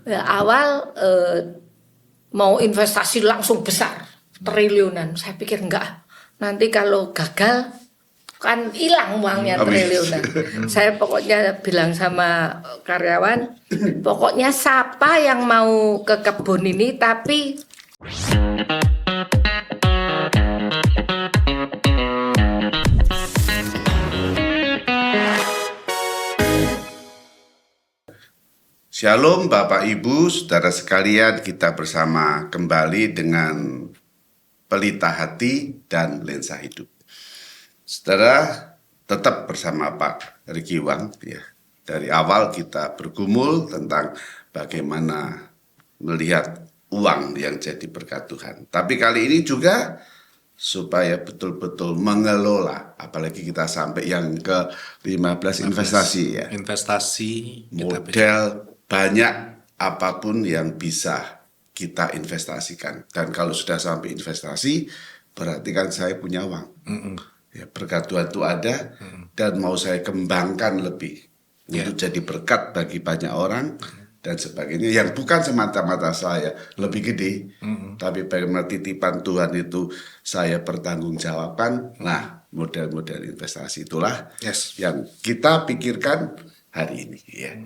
Ya, awal mau investasi langsung besar, triliunan. Saya pikir enggak. Nanti kalau gagal kan hilang uangnya triliunan. Saya pokoknya bilang sama karyawan, pokoknya siapa yang mau ke kebun ini tapi Shalom Bapak Ibu, Saudara sekalian, kita bersama kembali dengan Pelita Hati dan Lensa Hidup. Saudara, tetap bersama Pak Riki Wang. Ya. Dari awal kita bergumul tentang bagaimana melihat uang yang jadi berkat Tuhan. Tapi kali ini juga supaya betul-betul mengelola, apalagi kita sampai yang ke-15 investasi ya. Investasi Model banyak apapun yang bisa kita investasikan. Dan kalau sudah sampai investasi, berarti kan saya punya uang. Ya, berkat Tuhan itu ada dan mau saya kembangkan lebih untuk jadi berkat bagi banyak orang dan sebagainya. Yang bukan semata-mata saya lebih gede, tapi bagaimana titipan Tuhan itu saya pertanggungjawabkan. Nah, model-model investasi itulah yang kita pikirkan hari ini. Ya.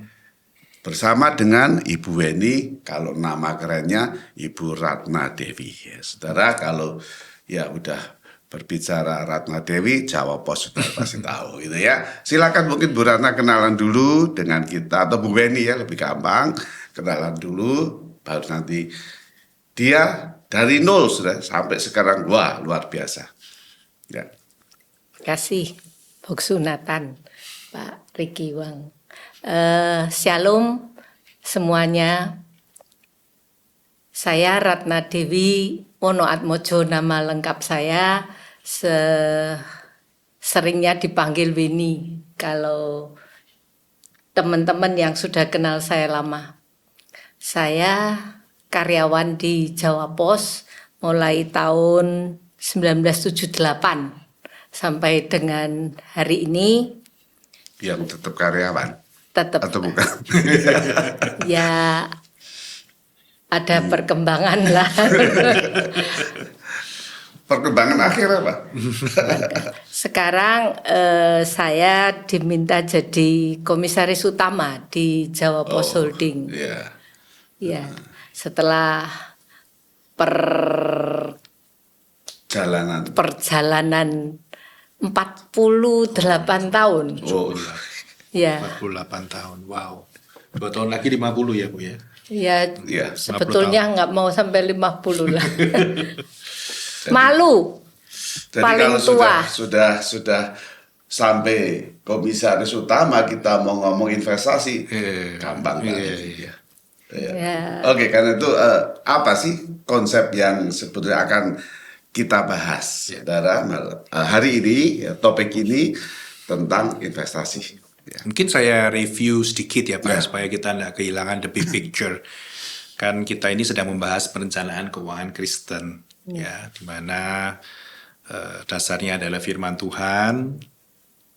Bersama dengan Ibu Weni, kalau nama kerennya Ibu Ratna Dewi. Ya, saudara, kalau ya udah berbicara Ratna Dewi, Jawa Pos sudah pasti tahu gitu ya. Silakan mungkin Bu Ratna kenalan dulu dengan kita, atau Bu Weni ya lebih gampang, kenalan dulu, baru nanti dia dari nol sudah sampai sekarang, wah luar biasa. Ya. kasih Boksunatan Pak Riki Wang. Shalom semuanya. Saya Ratna Dewi Wonoatmojo, nama lengkap saya. Seringnya dipanggil Weni kalau teman-teman yang sudah kenal saya lama. Saya karyawan di Jawa Pos mulai tahun 1978 sampai dengan hari ini. Yang tetap karyawan. Tetap atau bukan? Ya ada perkembangan lah. Perkembangan akhir apa? Sekarang saya diminta jadi komisaris utama di Jawa Pos Holding. Iya. Ya, setelah perjalanan 48 tahun. Oh, Ya. 48 tahun, wow. 2 tahun lagi 50 ya Bu ya? Ya, sebetulnya nggak mau sampai 50 lah. Malu. jadi paling kalau tua. sudah sampai komisaris utama kita mau ngomong investasi, gampang banget. Ya. Oke, karena itu apa sih konsep yang sebetulnya akan kita bahas, saudara, hari ini, ya, topik ini tentang investasi. Ya. Mungkin saya review sedikit ya Pak, supaya kita tidak kehilangan the big picture. Kan kita ini sedang membahas perencanaan keuangan Kristen, ya, di mana dasarnya adalah firman Tuhan,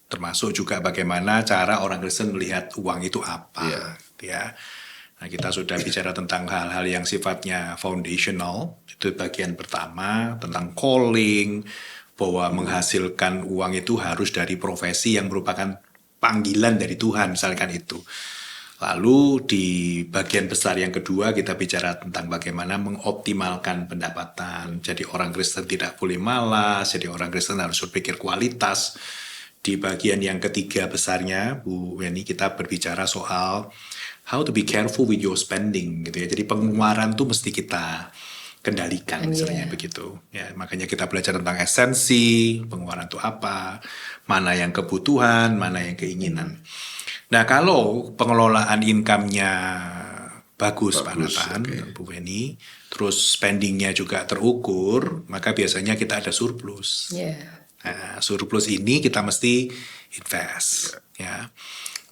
termasuk juga bagaimana cara orang Kristen melihat uang itu apa, ya. Nah, kita sudah bicara tentang hal-hal yang sifatnya foundational, itu bagian pertama, tentang calling, bahwa menghasilkan uang itu harus dari profesi yang merupakan panggilan dari Tuhan, misalkan itu. Lalu di bagian besar yang kedua kita bicara tentang bagaimana mengoptimalkan pendapatan. Jadi orang Kristen tidak boleh malas, jadi orang Kristen harus berpikir kualitas. Di bagian yang ketiga besarnya, Bu Weni, kita berbicara soal how to be careful with your spending gitu ya. Jadi pengeluaran tuh mesti kita kendalikan, misalnya begitu. Ya, makanya kita belajar tentang esensi, pengeluaran itu apa, mana yang kebutuhan, mana yang keinginan. Nah, kalau pengelolaan income-nya bagus Pak Nathan, Bu Weni, terus spending-nya juga terukur, maka biasanya kita ada surplus. Nah, surplus ini kita mesti invest. Ya.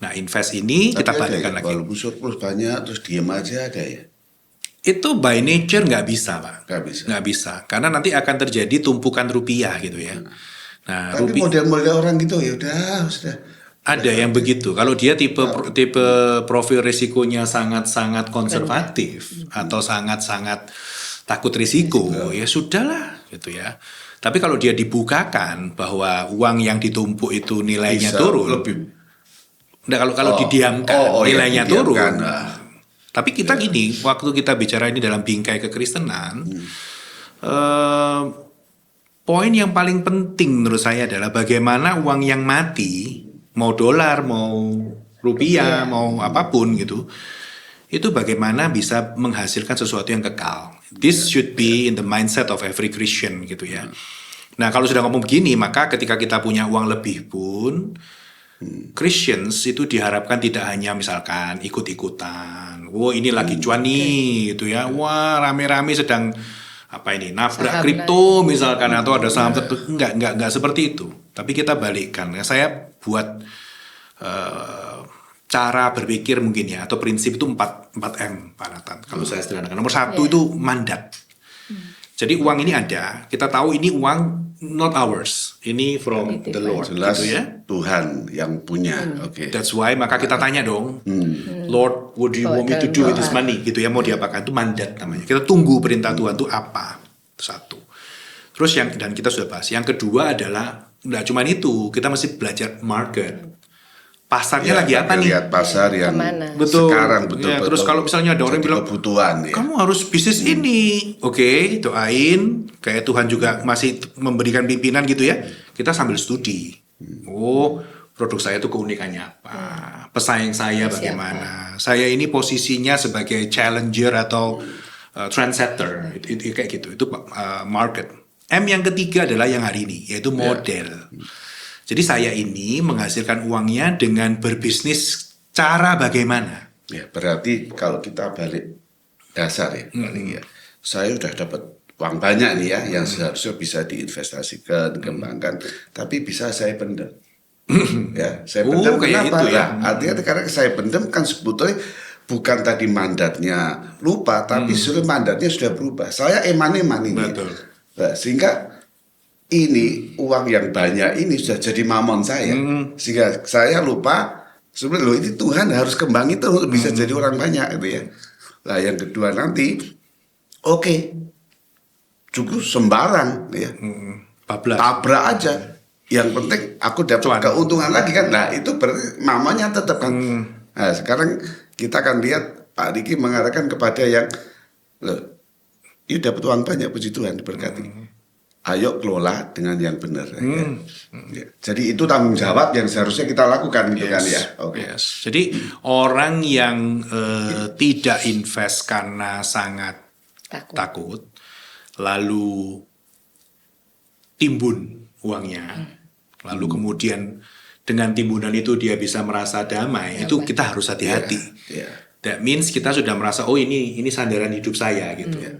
Nah, invest ini kita balikkan lagi. Walaupun surplus banyak terus diem aja ada ya? Itu by nature nggak bisa Pak. Nggak bisa. Karena nanti akan terjadi tumpukan rupiah gitu ya. Nah, tapi model-model orang gitu ya udah Ada yang begitu. Kalau dia tipe profil risikonya sangat-sangat konservatif atau sangat-sangat takut risiko, ya sudahlah gitu ya. Tapi kalau dia dibukakan bahwa uang yang ditumpuk itu nilainya Bisa turun, lebih. nah, kalau didiamkan ya, nilainya didiamkan. turun. Tapi kita gini, waktu kita bicara ini dalam bingkai kekristenan, poin yang paling penting menurut saya adalah bagaimana uang yang mati, mau dolar, mau rupiah, mau apapun gitu, itu bagaimana bisa menghasilkan sesuatu yang kekal. This should be in the mindset of every Christian gitu ya. Nah kalau sudah ngomong begini, maka ketika kita punya uang lebih pun, Christians itu diharapkan tidak hanya misalkan ikut-ikutan. Wah ini lagi cuan nih gitu ya. Wah rame-rame sedang apa ini nabrak kripto misalkan atau ada saham tertentu. Enggak seperti itu. Tapi kita balikkan. Saya buat cara berpikir mungkin ya atau prinsip itu 4M Pak Nathan. Kalau saya sederhanakan. Nomor 1 itu mandat. Jadi uang ini ada, kita tahu ini uang not ours, ini from the Lord, Jelas gitu ya. Tuhan yang punya. Oke. That's why maka kita tanya dong, Lord, what do you want me to do with this money? Gitu ya, mau diapakan? Itu mandat namanya. Kita tunggu perintah Tuhan itu apa? Itu satu. Terus dan kita sudah bahas. Yang kedua adalah nggak cuma itu, kita mesti belajar market. Pasarnya lagi apa nih? Lihat pasar yang Betul. sekarang Ya, terus kalau misalnya ada orang bilang kebutuhan ya. kamu harus bisnis ini, oke, doain. Kayak Tuhan juga masih memberikan pimpinan gitu ya. Kita sambil studi. Oh, produk saya itu keunikannya apa? Pesaing saya bagaimana? Saya ini posisinya sebagai challenger atau trendsetter. Itu kayak gitu. Itu market. M yang ketiga adalah yang hari ini, yaitu model. Jadi saya ini menghasilkan uangnya dengan berbisnis cara bagaimana? Ya, berarti kalau kita balik dasar ya, paling ya. Saya udah dapat uang banyak nih ya, yang seharusnya bisa diinvestasikan, dikembangkan, tapi bisa saya pendam. Ya, saya pendam kayak kenapa? itu ya. Artinya karena saya pendam kan sebetulnya bukan tadi mandatnya lupa, tapi sudah mandatnya sudah berubah. Saya eman-eman ini. Betul. Nah, sehingga ini uang yang banyak ini sudah jadi mamon saya, sehingga saya lupa sebenarnya loh, ini Tuhan harus kembang itu untuk bisa jadi orang banyak gitu ya. Nah yang kedua nanti, oke, cukup sembarang ya, tabrak aja. Yang penting aku dapat keuntungan lagi kan. Nah itu berarti mamanya tetap kan. Nah sekarang kita akan lihat Pak Diki mengatakan kepada yang, loh, ini dapat uang banyak, puji Tuhan, diberkati. Ayo kelola dengan yang benar. Ya. Jadi itu tanggung jawab yang seharusnya kita lakukan gitu kan ya. Yes. Jadi orang yang tidak invest karena sangat takut, lalu timbun uangnya, lalu kemudian dengan timbunan itu dia bisa merasa damai, itu kita harus hati-hati. That means kita sudah merasa ini sandaran hidup saya gitu ya.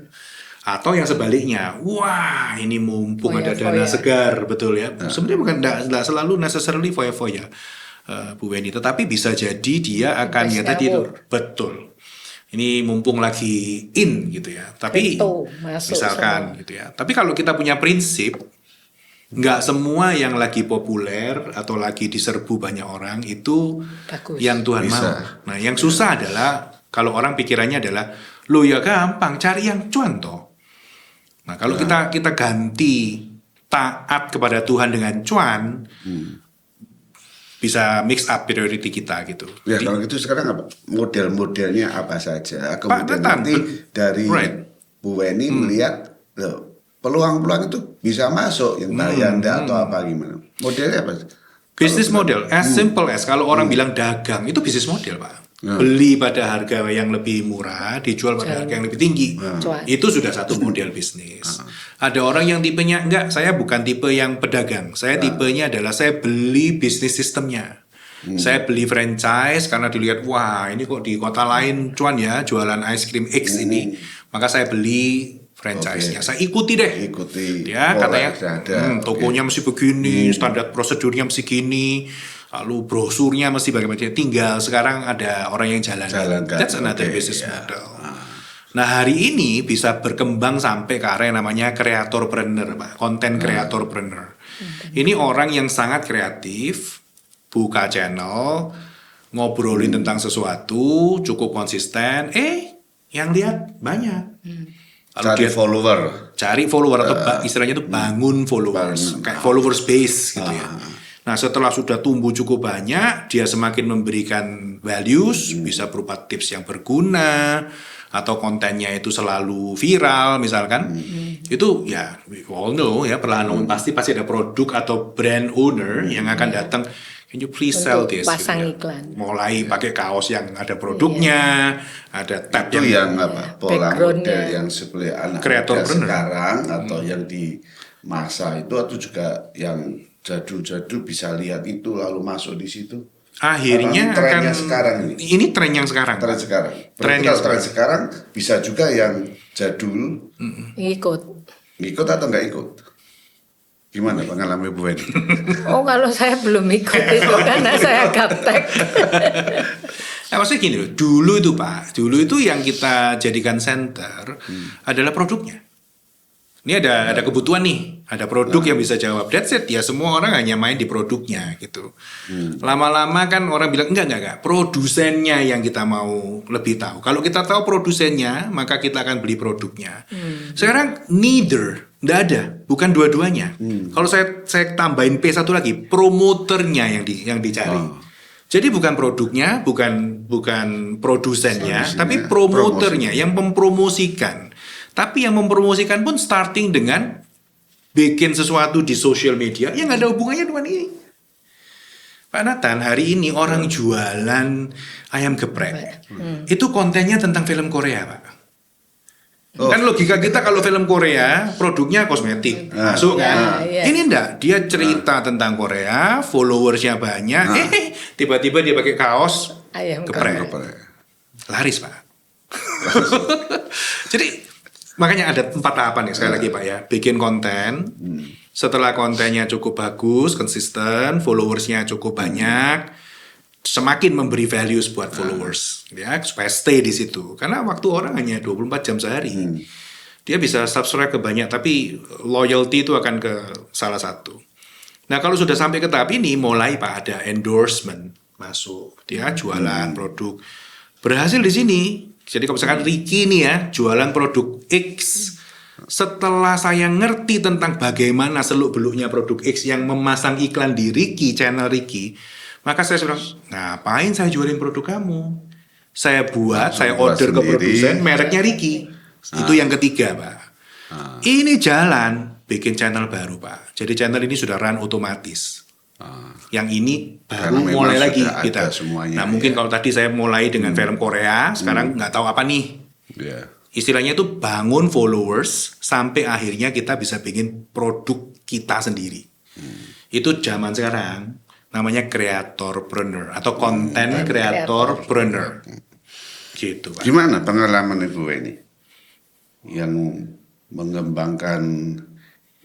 Atau yang sebaliknya, wah ini mumpung ada dana segar, betul ya. Sebenarnya bukan nggak selalu necessarily foya-foya, Bu Weni, tetapi bisa jadi dia akan ya tadi itu betul. Ini mumpung lagi in gitu ya. Tapi misalkan gitu ya. Tapi kalau kita punya prinsip, nggak semua yang lagi populer atau lagi diserbu banyak orang itu bagus, yang Tuhan mau. Nah yang susah adalah kalau orang pikirannya adalah, lo ya gampang cari yang cuan toh. Nah kalau kita ganti taat kepada Tuhan dengan cuan, bisa mix up priority kita gitu. Ya kalau gitu sekarang apa? Model-modelnya apa saja? Kemudian nanti dari Bu Weni melihat peluang-peluang itu bisa masuk yang tayanda atau apa gimana? Modelnya apa? Bisnis model, as simple as kalau orang bilang dagang itu bisnis model Pak. Beli pada harga yang lebih murah, dijual pada harga yang lebih tinggi. Itu sudah satu model bisnis. Ada orang yang tipenya enggak, saya bukan tipe yang pedagang. Saya tipenya adalah saya beli bisnis sistemnya. Saya beli franchise karena dilihat wah ini kok di kota lain cuan ya jualan ice cream X ini. Maka saya beli franchise-nya. Saya ikuti deh. Ya, katanya tokonya mesti begini, standar prosedurnya mesti gini. Lalu brosurnya mesti bagaimana, tinggal sekarang ada orang yang jalan. That's another business model. Nah hari ini bisa berkembang sampai ke area namanya kreatorpreneur, Pak, content kreatorpreneur. Ini orang yang sangat kreatif, buka channel, ngobrolin tentang sesuatu, cukup konsisten, yang lihat banyak. Lalu Cari dia cari follower atau istilahnya itu bangun followers, kayak followers base gitu ya. Nah setelah sudah tumbuh cukup banyak, dia semakin memberikan values, bisa berupa tips yang berguna, atau kontennya itu selalu viral misalkan, itu ya we all know ya, perlahan pasti ada produk atau brand owner yang akan datang, can you please sell Untuk this? pasang gitu ya. iklan. Mulai pakai kaos yang ada produknya, ada tab itu yang pola Backgroundnya. model yang seperti anak Kreator muda bener. sekarang atau yang di masa itu, atau juga yang jadul-jadul bisa lihat itu lalu masuk di situ. Akhirnya Apa trennya akan sekarang ini tren yang sekarang. Tren sekarang. Tren Berarti yang kalau tren sekarang bisa juga yang jadul Ikut. ikut atau nggak ikut? Gimana pengalaman Bu Weni? Oh kalau saya belum ikut itu karena saya gaptek. Nah, maksudnya gini loh, dulu itu yang kita jadikan center adalah produknya. Ini ada kebutuhan nih, ada produk yang bisa jawab. That's it, ya semua orang hanya main di produknya gitu. Lama-lama kan orang bilang enggak, produsennya yang kita mau lebih tahu. Kalau kita tahu produsennya, maka kita akan beli produknya. Sekarang neither, enggak ada, bukan dua-duanya. Kalau saya tambahin P satu lagi, promoternya yang dicari. Jadi bukan produknya, bukan produsennya, tapi promoternya yang mempromosikan. Tapi yang mempromosikan pun starting dengan bikin sesuatu di social media yang nggak ada hubungannya dengan ini. Pak Nathan, hari ini orang jualan ayam geprek. Itu kontennya tentang film Korea, Pak. Kan logika kita kalau film Korea, produknya kosmetik. Masuk kan? Iya. Ini enggak, dia cerita tentang Korea, followersnya banyak. Tiba-tiba dia pakai kaos Ayam geprek. Laris, Pak. Jadi makanya ada 4 tahapan ya sekali lagi Pak ya. Bikin konten, setelah kontennya cukup bagus, konsisten, followersnya cukup banyak, semakin memberi values buat followers, ya supaya stay di situ. Karena waktu orang hanya 24 jam sehari, dia bisa subscribe ke banyak, tapi loyalty itu akan ke salah satu. Nah kalau sudah sampai ke tahap ini, mulai Pak ada endorsement masuk, dia jualan produk, berhasil di sini. Jadi kalau misalkan Ricky nih ya, jualan produk X, setelah saya ngerti tentang bagaimana seluk-beluknya produk X yang memasang iklan di Ricky, channel Ricky, maka saya bilang, ngapain saya jualin produk kamu? Saya saya order ke produsen, mereknya Ricky. Itu yang ketiga, Pak. Ini jalan, bikin channel baru, Pak. Jadi channel ini sudah run otomatis. Yang ini baru mulai lagi kita. Semuanya, nah mungkin kalau tadi saya mulai dengan film Korea, sekarang nggak tahu apa nih. Istilahnya itu bangun followers sampai akhirnya kita bisa bikin produk kita sendiri. Itu zaman sekarang namanya kreatorpreneur atau content kreatorpreneur. Gitu, Pak. Gimana pengalaman Ibu Weni yang mengembangkan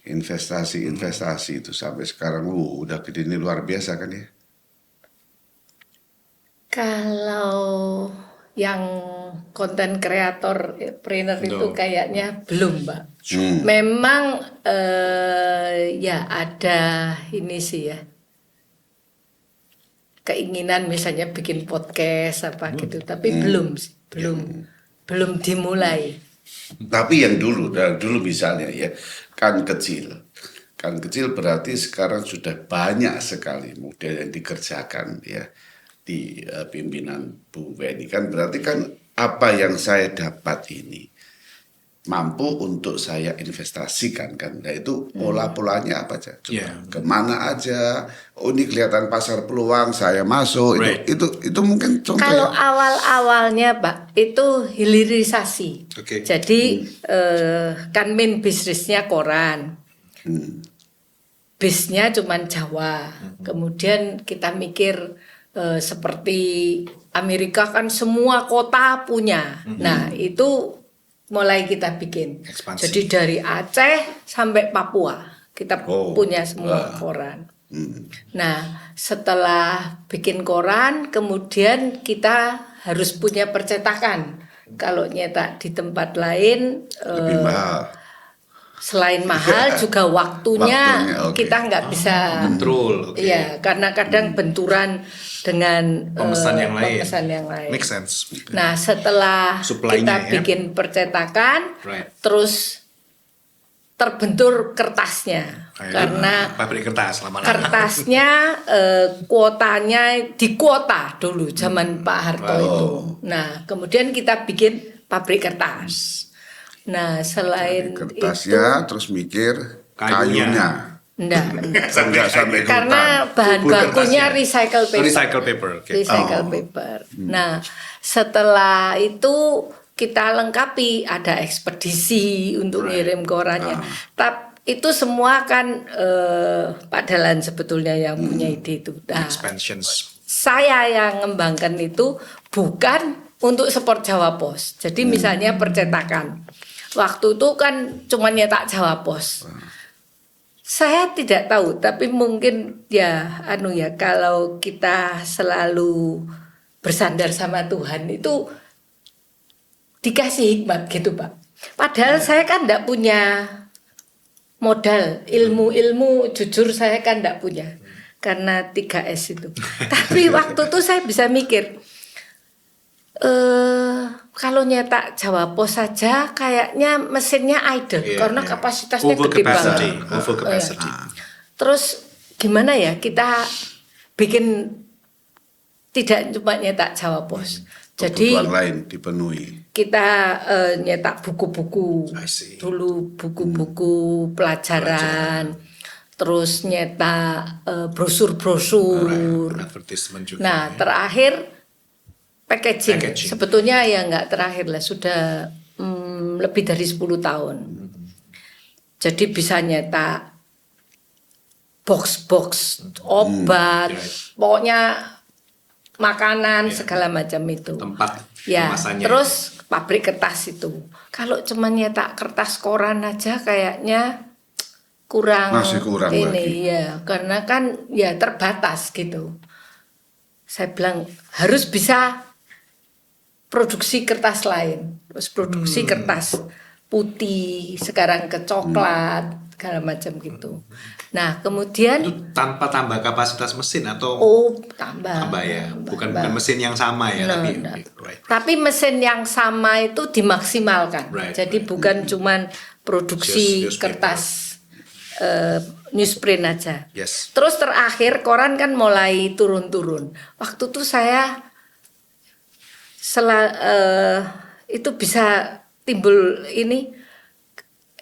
investasi itu sampai sekarang udah gede, ini luar biasa kan ya? Kalau yang konten kreator trainer itu kayaknya belum, Mbak. Memang ya ada ini sih ya, keinginan misalnya bikin podcast apa gitu, tapi belum dimulai. Tapi yang dulu misalnya ya kan kecil berarti sekarang sudah banyak sekali model yang dikerjakan ya di pimpinan Bu Weni, kan berarti kan apa yang saya dapat ini mampu untuk saya investasikan kan. Nah itu pola-polanya apa aja? Kemana aja? Oh ini kelihatan pasar peluang, saya masuk. Itu mungkin contoh. Kalau awal-awalnya Pak itu hilirisasi. Jadi kan main bisnisnya koran. Bisnya cuman Jawa. Kemudian kita mikir seperti Amerika kan semua kota punya. Nah itu mulai kita bikin. Ekspansi. Jadi dari Aceh sampai Papua kita punya semua koran. Nah setelah bikin koran kemudian kita harus punya percetakan. Kalau nyetak di tempat lain lebih mahal. Selain mahal juga waktunya oke. kita nggak bisa Kontrol. Oke. Iya, karena kadang benturan dengan Pemesan yang lain. pemesan yang lain. Make sense. Nah, setelah Supply-nya kita ya. bikin percetakan, Right. terus terbentur kertasnya. Karena pabrik kertas lama-lama. kertasnya kuotanya dikuota dulu zaman Pak Harto itu. Nah, kemudian kita bikin pabrik kertas. Nah, selain Kertasnya terus mikir kayunya. enggak. Enggak sampai ke Karena hutan. bahan Bubur bakunya kertasnya. recycle paper. Recycle paper. Oke. Recycle paper. Nah, setelah itu kita lengkapi, ada ekspedisi untuk ngirim korannya. Tapi itu semua kan Pak Dahlan sebetulnya yang punya ide itu. Nah, Expansions. saya yang ngembangkan itu bukan untuk support Jawa Pos. Jadi misalnya percetakan. Waktu itu kan cuma nyetak Jawa Pos. Saya tidak tahu, tapi mungkin ya kalau kita selalu bersandar sama Tuhan itu dikasih hikmat gitu, Pak. Padahal saya kan tidak punya modal, ilmu jujur saya kan tidak punya. Karena 3S itu. Tapi waktu itu saya bisa mikir, kalau nyetak Jawa Pos saja kayaknya mesinnya idle karena kapasitasnya gede banget. Over capacity. Terus gimana ya kita bikin tidak cuma nyetak Jawa Pos. Jadi Kebutuhan lain dipenuhi. kita nyetak buku-buku I see. dulu, buku-buku pelajaran, terus nyetak brosur-brosur. Advertisement juga. Nah, terakhir packaging. Packaging. Sebetulnya ya nggak terakhir lah, sudah lebih dari 10 tahun. Jadi bisa nyetak box-box obat, pokoknya makanan segala macam itu. Tempat Ya, kemasannya. terus pabrik kertas itu. Kalau cuma nyetak kertas koran aja kayaknya kurang Masih kurang ini lagi. ya, karena kan ya terbatas gitu. Saya bilang harus bisa produksi kertas lain, terus produksi kertas putih, sekarang ke coklat, segala macam gitu. Nah, kemudian Itu tanpa tambah kapasitas mesin atau tambah ya, bukan tambah. mesin yang sama ya, No, tapi no. right. Tapi mesin yang sama itu dimaksimalkan. Right, Jadi right. bukan cuman produksi Newspaper. kertas newsprint aja. Yes. Terus terakhir koran kan mulai turun-turun. Waktu itu saya itu bisa timbul ini,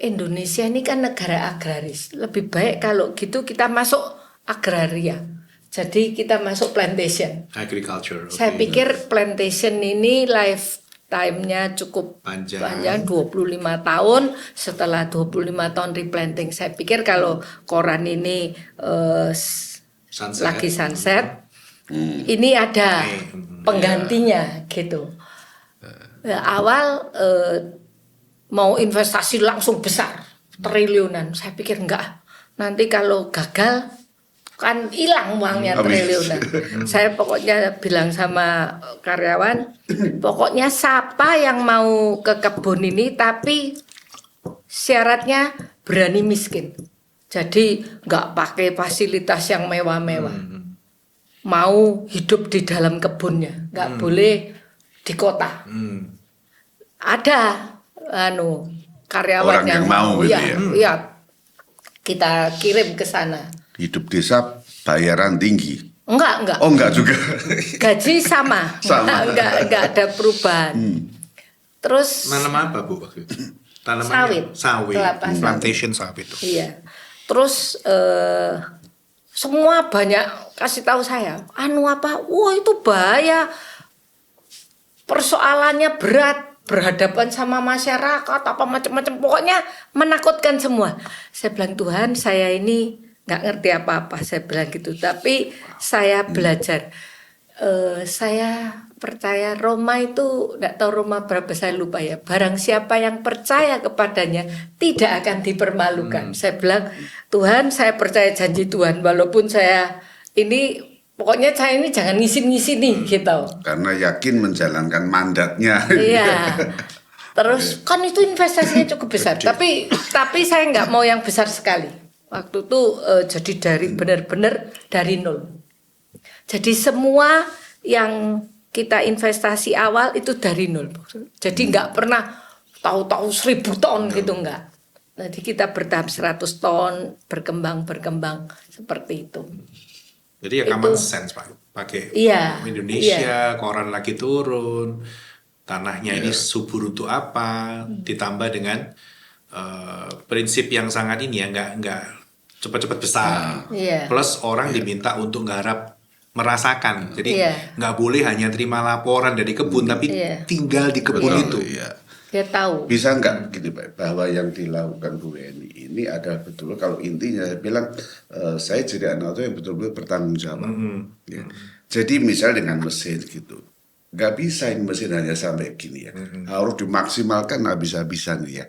Indonesia ini kan negara agraris. Lebih baik kalau gitu kita masuk agraria. Jadi kita masuk plantation. Agriculture. Saya oke. pikir plantation ini lifetime-nya cukup Panjang. 25 tahun. Setelah 25 tahun replanting, saya pikir kalau koran ini Sunset. lagi sunset, ini ada penggantinya gitu. Awal mau investasi langsung besar, triliunan. Saya pikir enggak. Nanti kalau gagal kan hilang uangnya Habis. triliunan. Saya pokoknya bilang sama karyawan, pokoknya siapa yang mau ke kebun ini tapi syaratnya berani miskin. Jadi nggak pakai fasilitas yang mewah-mewah. Mau hidup di dalam kebunnya, nggak boleh di kota. Ada karyawan Orang yang mau gitu ya. Iya, kita kirim ke sana. Hidup desa bayaran tinggi. Enggak. Oh enggak juga. Gaji sama. Sama. Enggak ada perubahan. Terus Nanam apa Bu waktu itu? Sawit. Sawit. Kelapa sawit. Plantation sawit itu. Iya. Terus semua banyak kasih tahu saya, apa? Wah, itu bahaya. Persoalannya berat, berhadapan sama masyarakat apa macam-macam, pokoknya menakutkan semua. Saya bilang, Tuhan, saya ini nggak ngerti apa-apa, saya bilang gitu. Tapi saya belajar. Saya percaya Roma itu, nggak tahu Roma berapa saya lupa ya. Barang siapa yang percaya kepadanya tidak akan dipermalukan. Saya bilang, Tuhan, saya percaya janji Tuhan, walaupun saya ini pokoknya saya ini jangan ngisi-ngisi nih gitu. Karena yakin menjalankan mandatnya. Iya. Terus kan itu investasinya cukup besar, tapi saya nggak mau yang besar sekali. Waktu itu jadi dari benar-benar dari nol. Jadi semua yang kita investasi awal itu dari nol. Jadi nggak pernah tahu-tahu 1.000 ton gitu nggak. Jadi kita bertahap 100 ton, berkembang seperti itu. Jadi ya common sense Pak, pakai Iya, Indonesia, koran lagi turun, tanahnya ini subur untuk apa, ditambah dengan prinsip yang sangat ini ya, nggak cepat-cepat besar. Iya. Plus orang diminta untuk nggarap merasakan, jadi Iya. nggak boleh hanya terima laporan dari kebun, tapi Iya. tinggal di kebun itu. Iya. Dia tahu. Bisa nggak gitu Pak, bahwa yang dilakukan Bu Eni ini adalah betul kalau intinya saya bilang saya jadi anak itu yang betul-betul bertanggung jawab. Ya. Jadi misal dengan mesin gitu, nggak bisa ini mesin hanya sampai gini ya, harus dimaksimalkan habis-habisan ya.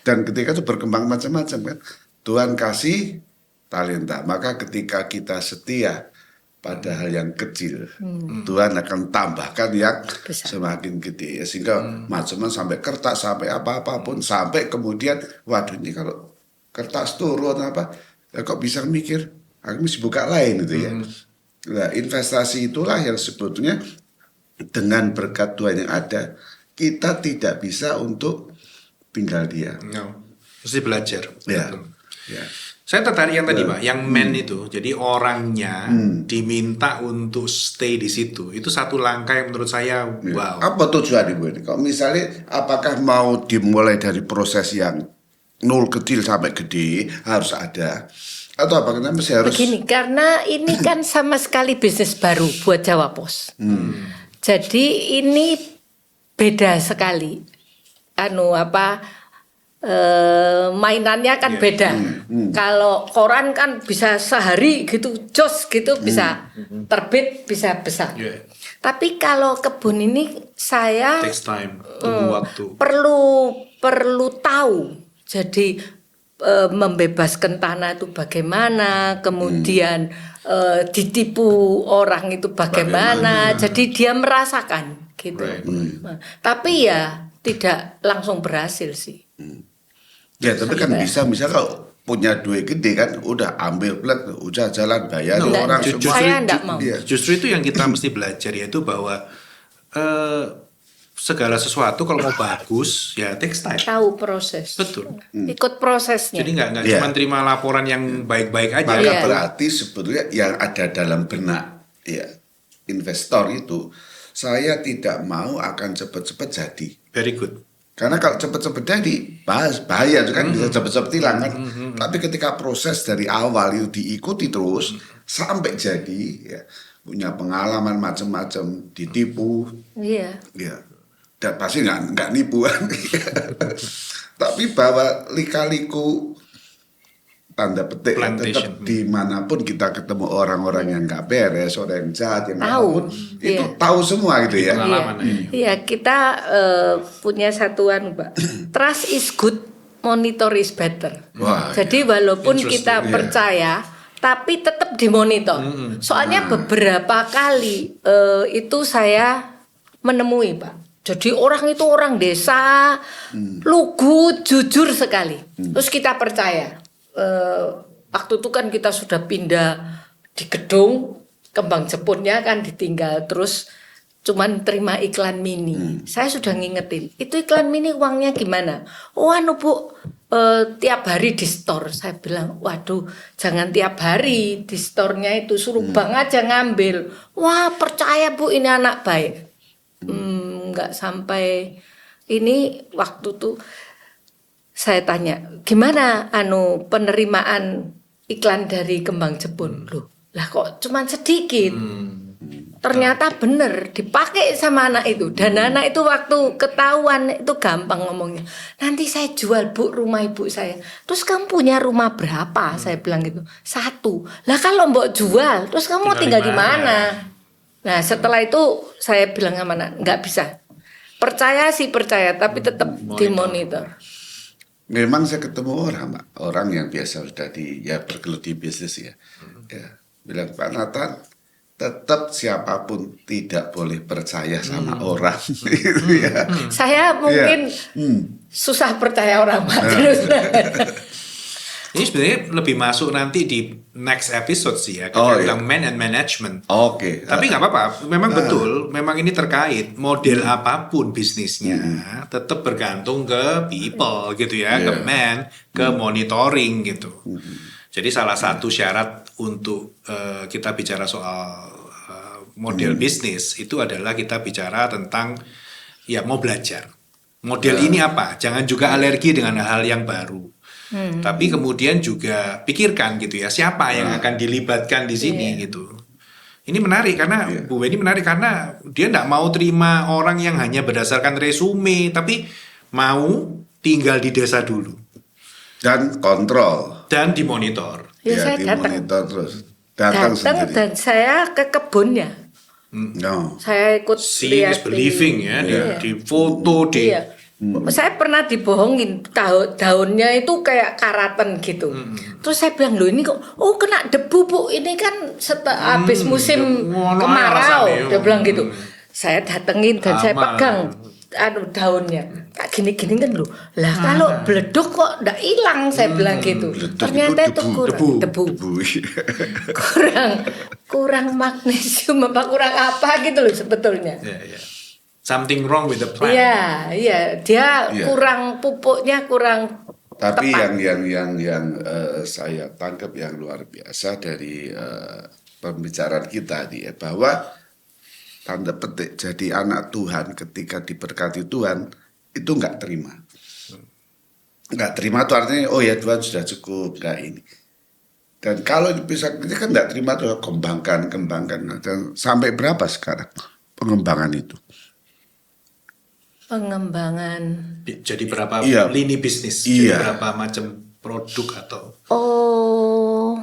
Dan ketika itu berkembang macam-macam kan, Tuhan kasih talenta, maka ketika kita setia pada hal yang kecil, Tuhan akan tambahkan yang Besar. semakin gede ya, sehingga macam-macam sampai kertas, sampai apa-apapun, sampai kemudian waduh ini kalau kertas turun apa ya kok bisa mikir aku mesti buka lain gitu ya. Nah, investasi itulah yang sebetulnya dengan berkat Tuhan yang ada kita tidak bisa untuk tinggal diam. No. Mesti belajar. Ya. Ya. Saya tertarik yang tadi Pak, yang man itu, jadi orangnya diminta untuk stay di situ. Itu satu langkah yang menurut saya wow. Apa tujuan Ibu ini? Kalau misalnya apakah mau dimulai dari proses yang nol kecil sampai gede harus ada atau apa kenapa sih harus Begini, karena ini kan sama sekali bisnis baru buat Jawa Pos. Jadi ini beda sekali. Mainannya kan beda. Kalau koran kan bisa sehari gitu, jos gitu bisa terbit, bisa besar. Yeah. Tapi kalau kebun ini saya Takes time, tunggu waktu. perlu tahu. Jadi membebaskan tanah itu bagaimana, kemudian ditipu orang itu bagaimana. Jadi dia merasakan gitu. Right. Nah, tapi ya tidak langsung berhasil sih. ya tapi kan bisa kalau punya duit gede kan udah ambil plat udah jalan bayar Enggak, orang justru- semua. saya enggak mau. Iya. Justru itu yang kita mesti belajar, yaitu bahwa segala sesuatu kalau mau bagus ya takes time. Tahu proses. Betul. Ikut prosesnya. Jadi nggak Iya. cuma terima laporan yang baik-baik aja. Maka Iya. berarti sebetulnya yang ada dalam benak ya investor itu saya tidak mau akan cepat-cepat jadi. Very good. Karena kalau cepat-cepat jadi bahaya itu kan bisa cepat-cepat hilang kan. Tapi ketika proses dari awal itu diikuti terus sampai jadi ya punya pengalaman macam-macam ditipu Iya. ya dan pasti nggak nipu kan. Tapi bahwa lika-liku tanda petik ya, Plantation. tetap dimanapun kita ketemu orang-orang yang nggak beres, orang yang jahat, yang Tahu, apapun, itu iya. tahu semua gitu ya. Pengalaman ya. Iya, kita punya satuan, Mbak. Trust is good, monitor is better. Wah, Jadi walaupun Interesting, kita iya. percaya, tapi tetap dimonitor. Soalnya beberapa kali itu saya menemui, Pak. Jadi orang itu orang desa, lugu, jujur sekali. Terus kita percaya. Waktu itu kan kita sudah pindah di gedung, kembang jepunnya kan ditinggal, terus cuman terima iklan mini. Saya sudah ngingetin, itu iklan mini uangnya gimana? Oh anu Bu, tiap hari di store. Saya bilang, waduh jangan tiap hari di store-nya itu, suruh bang aja ngambil. Wah percaya Bu ini anak baik. Nggak sampai ini waktu tuh saya tanya, gimana penerimaan iklan dari kembang jepun? Loh, lah kok cuman sedikit. Ternyata bener dipakai sama anak itu. Dan anak itu waktu ketahuan itu gampang ngomongnya. Nanti saya jual Bu rumah ibu saya. Terus kamu punya rumah berapa? Saya bilang gitu. 1. Lah kalau mbok jual, terus kamu mau tinggal di mana? Nah setelah itu saya bilang sama anak, nggak bisa. Percaya sih percaya, tapi tetap dimonitor. Memang saya ketemu orang yang biasa sudah bergelut di bisnis ya. Ya, bilang Pak Nathan, tetap siapapun tidak boleh percaya sama orang. Gitu ya. Saya mungkin susah percaya orang, Pak. Terus. Ini sebenarnya lebih masuk nanti di next episode sih ya. Kita Oh, bilang man and management. Oke. Tapi nggak apa-apa, memang betul, memang ini terkait model apapun bisnisnya, tetap bergantung ke people gitu ya, ke man, ke monitoring gitu. Jadi salah satu syarat untuk kita bicara soal model bisnis itu adalah kita bicara tentang ya mau belajar. Model ini apa? Jangan juga alergi dengan hal yang baru. Tapi kemudian juga pikirkan gitu ya, siapa yang akan dilibatkan di sini gitu. Ini menarik karena Bu Weni menarik karena dia tidak mau terima orang yang hanya berdasarkan resume, tapi mau tinggal di desa dulu Dan kontrol. dan dimonitor. Ya, saya datang. dimonitor terus. Datang sendiri. Dan saya ke kebunnya. No. Saya ikut Seeing is lihat believing ya, di foto di. Iya. Saya pernah dibohongin daunnya itu kayak karaten gitu. Terus saya bilang loh ini kok kena debu Bu, ini kan habis musim ngono kemarau. alasannya. Dia bilang gitu. Saya datengin dan saya Aman. pegang daunnya. Kayak gini-gini kan loh. Lah kalau beleduk kok ndak hilang, saya bilang gitu. Beleduk Ternyata itu kurang Debu. debu. kurang magnesium apa kurang apa gitu loh sebetulnya. Ya, ya. Something wrong with the plant. Iya, dia Iya. kurang pupuknya kurang Tapi tepat. yang saya tangkap yang luar biasa dari pembicaraan kita nih ya, bahwa tanda petik jadi anak Tuhan ketika diberkati Tuhan itu nggak terima. Nggak terima itu artinya oh ya Tuhan sudah cukup nggak ini. Dan kalau bisa kita kan nggak terima tuh kembangkan. Dan sampai berapa sekarang pengembangan itu? Pengembangan. Jadi berapa Iya. lini bisnis, Iya. jadi berapa macam produk atau Oh,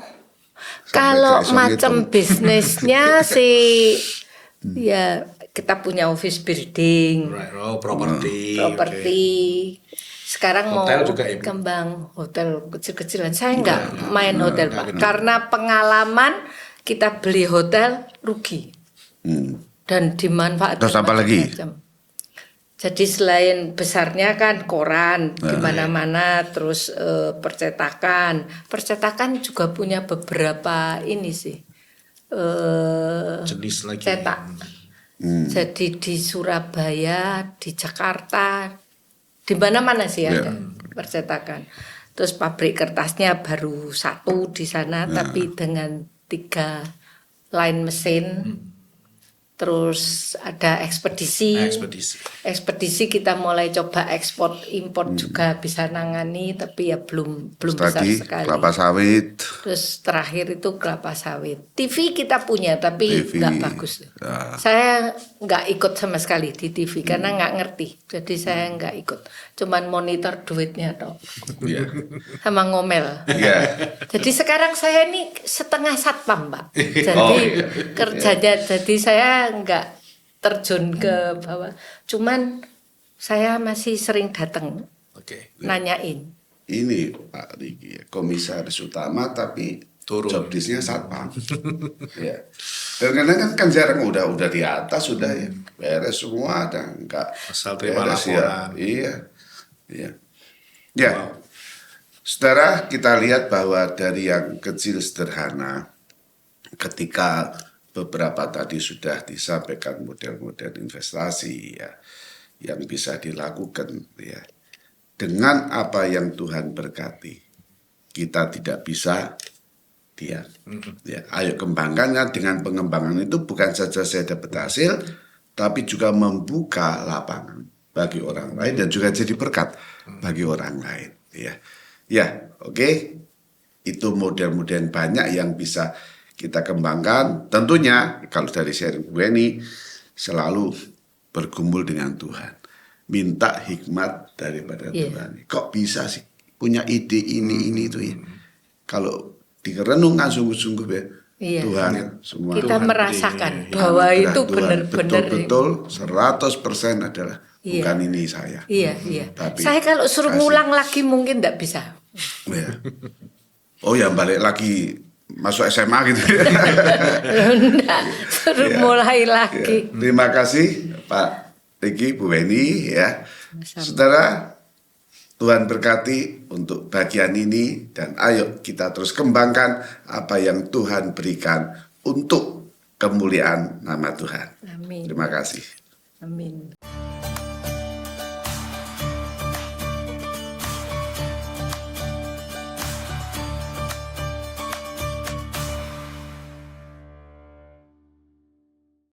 Sampai kalau kayak macam gitu. bisnisnya sih, ya kita punya office building, properti. properti. Sekarang Hotel mau juga ya, Bu? kembang hotel kecil-kecilan. Saya nggak main hotel Pak, karena pengalaman kita beli hotel rugi dan dimanfaatkan. Terus apa lagi? macam-macam. Jadi selain besarnya kan koran di mana-mana, terus percetakan juga punya beberapa ini sih Jenis lagi. cetak. Jadi di Surabaya, di Jakarta, di mana-mana sih ada percetakan. Terus pabrik kertasnya baru satu di sana, tapi dengan 3 line mesin. Terus ada ekspedisi. Ekspedisi kita mulai coba ekspor impor juga bisa nangani, tapi ya belum besar Tadi sekali. kelapa sawit. Terus terakhir itu kelapa sawit. TV kita punya tapi TV. nggak bagus. Ah. Saya nggak ikut sama sekali di TV karena nggak ngerti. Jadi saya nggak ikut. Cuman monitor duitnya toh. Iya. Sama ngomel. Iya. Jadi sekarang saya ini setengah satpam, Pak. Jadi Oh, iya. kerjanya, jadi saya nggak terjun ke bawah. Cuman saya masih sering datang Oke. nanyain. Ini Pak Riki, komisaris utama tapi Turun. job desk-nya satpam. Ya. Dan kadang kan jarang udah di atas sudah ya beres semua dan enggak Asal terima beres laporan. ya. Iya. Iya. Ya. Saudara, kita lihat bahwa dari yang kecil sederhana ketika beberapa tadi sudah disampaikan model-model investasi ya yang bisa dilakukan ya. Dengan apa yang Tuhan berkati, kita tidak bisa diam. Ya, ayo kembangkan ya. Dengan pengembangan itu bukan saja saya dapat hasil, tapi juga membuka lapangan bagi orang lain dan juga jadi berkat bagi orang lain. Ya, oke. Itu model-model banyak yang bisa kita kembangkan. Tentunya kalau dari sharing gue ini selalu bergumul dengan Tuhan. Minta hikmat daripada Tuhan. Kok bisa sih punya ide ini itu ya. Kalau direnungkan sungguh-sungguh ya. Iya. Tuhan semua. Kita Tuhan merasakan beri, bahwa anugerah itu Tuhan. benar-benar betul 100% adalah bukan ini saya. Iya. Tapi Saya kalau suruh kasih. ngulang lagi mungkin tidak bisa. Ya. Oh ya balik lagi masuk SMA gitu. Enggak, suruh Ya. mulai Ya, lagi. terima kasih Pak Riki, Bu Weni ya. Saudara, Tuhan berkati untuk bagian ini dan ayo kita terus kembangkan apa yang Tuhan berikan untuk kemuliaan nama Tuhan. Amin. Terima kasih. Amin.